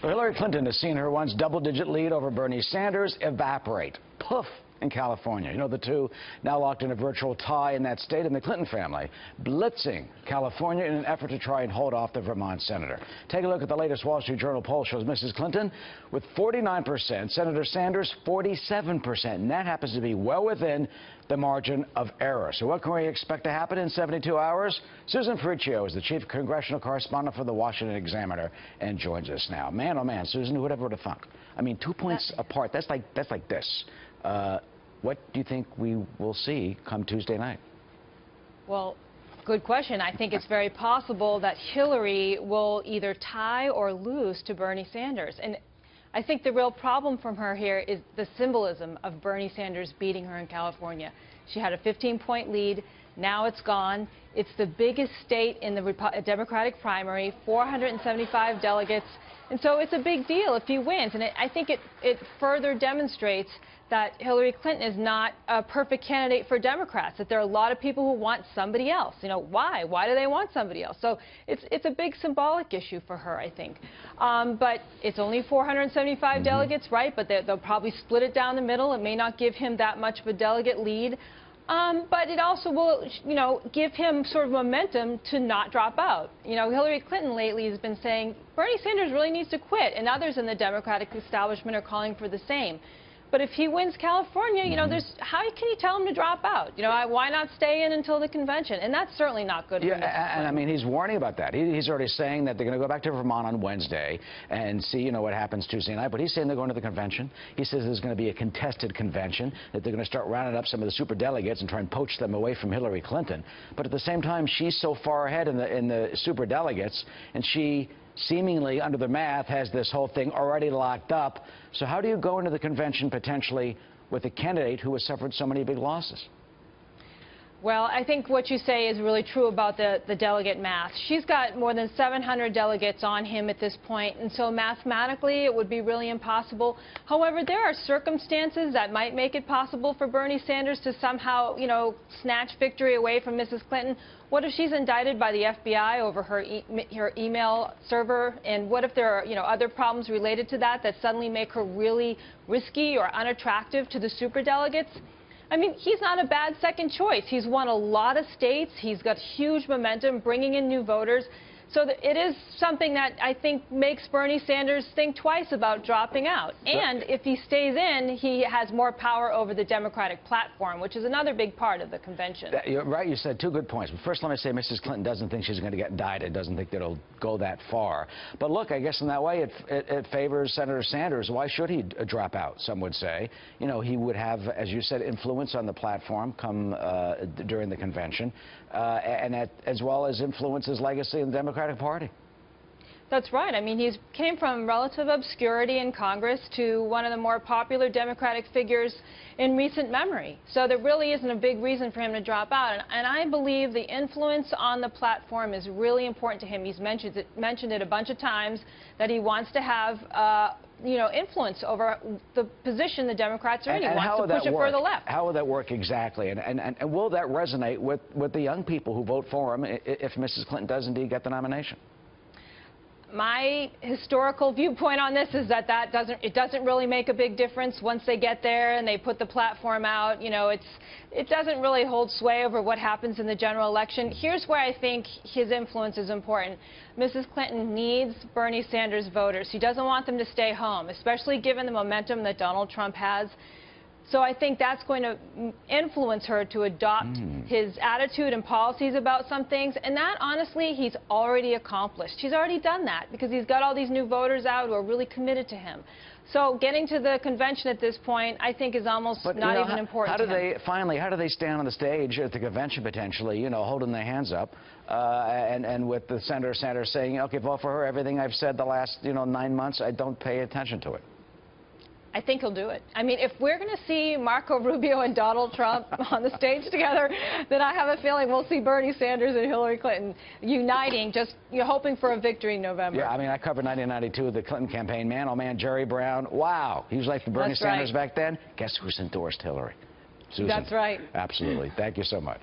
Well, Hillary Clinton has seen her once double-digit lead over Bernie Sanders evaporate. Poof. In California. You know, the two now locked in a virtual tie in that state, and the Clinton family blitzing California in an effort to try and hold off the Vermont senator. Take a look at the latest Wall Street Journal poll shows Mrs. Clinton with 49%, Senator Sanders 47%, and that happens to be well within the margin of error. So what can we expect to happen in 72 hours? Susan Ferrechio is the chief congressional correspondent for the Washington Examiner and joins us now. Man, oh man, Susan, who would ever have thunk? I mean, 2 points apart. That's like this. What do you think we will see come Tuesday night? Well, good question. I think it's very possible that Hillary will either tie or lose to Bernie Sanders. And I think the real problem from her here is the symbolism of Bernie Sanders beating her in California. She had a 15-point lead. Now it's gone. It's the biggest state in the Democratic primary, 475 delegates. And so it's a big deal if he wins. And I think it further demonstrates that Hillary Clinton is not a perfect candidate for Democrats, that there are a lot of people who want somebody else. You know, why? Why do they want somebody else? So it's a big symbolic issue for her, I think. But it's only 475 delegates, right? But they'll probably split it down the middle. It may not give him that much of a delegate lead. But it also will, you know, give him sort of momentum to not drop out. You know, Hillary Clinton lately has been saying Bernie Sanders really needs to quit, and others in the Democratic establishment are calling for the same. But if he wins California, you know, how can you tell him to drop out? You know, why not stay in until the convention? And that's certainly not good for Mrs. Clinton. And I mean, he's warning about that. He's already saying that they're going to go back to Vermont on Wednesday and see, you know, what happens Tuesday night. But he's saying they're going to the convention. He says there's going to be a contested convention, that they're going to start rounding up some of the superdelegates and try and poach them away from Hillary Clinton. But at the same time, she's so far ahead in the superdelegates, and she seemingly, under the math, has this whole thing already locked up. So how do you go into the convention potentially with a candidate who has suffered so many big losses? Well, I think what you say is really true about the delegate math. She's got more than 700 delegates on him at this point, and so mathematically it would be really impossible. However, there are circumstances that might make it possible for Bernie Sanders to somehow, you know, snatch victory away from Mrs. Clinton. What if she's indicted by the FBI over her email server? And what if there are, you know, other problems related to that suddenly make her really risky or unattractive to the superdelegates? I mean, he's not a bad second choice. He's won a lot of states. He's got huge momentum, bringing in new voters. So it is something that I think makes Bernie Sanders think twice about dropping out. And if he stays in, he has more power over the Democratic platform, which is another big part of the convention. You're right. You said two good points. But first, let me say Mrs. Clinton doesn't think she's going to get indicted, doesn't think that it'll go that far. But look, I guess in that way it favors Senator Sanders. Why should he drop out, some would say? You know, he would have, as you said, influence on the platform come during the convention, as well as influence his legacy in the Democratic Party. That's right. I mean, he came from relative obscurity in Congress to one of the more popular Democratic figures in recent memory. So there really isn't a big reason for him to drop out. And I believe the influence on the platform is really important to him. He's mentioned it a bunch of times that he wants to have you know, influence over the position the Democrats are in. He wants to push it further left. How will that work exactly? And will that resonate with the young people who vote for him if Mrs. Clinton does indeed get the nomination? My historical viewpoint on this is that it doesn't really make a big difference once they get there and they put the platform out. You know, it doesn't really hold sway over what happens in the general election. Here's where I think his influence is important. Mrs. Clinton needs Bernie Sanders voters. She doesn't want them to stay home, especially given the momentum that Donald Trump has. So I think that's going to influence her to adopt his attitude and policies about some things. And that, honestly, he's already accomplished. He's already done that because he's got all these new voters out who are really committed to him. So getting to the convention at this point, I think, is almost not even important to him. How do they stand on the stage at the convention potentially, you know, holding their hands up, and with the Senator Sanders saying, okay, vote for her, everything I've said the last, you know, 9 months, I don't pay attention to it? I think he'll do it. I mean, if we're going to see Marco Rubio and Donald Trump on the stage together, then I have a feeling we'll see Bernie Sanders and Hillary Clinton uniting, just hoping for a victory in November. Yeah, I mean, I covered 1992, the Clinton campaign. Man, oh man, Jerry Brown. Wow. He was like the Bernie Sanders back then. Guess who's endorsed Hillary? Susan. That's right. Absolutely. Thank you so much.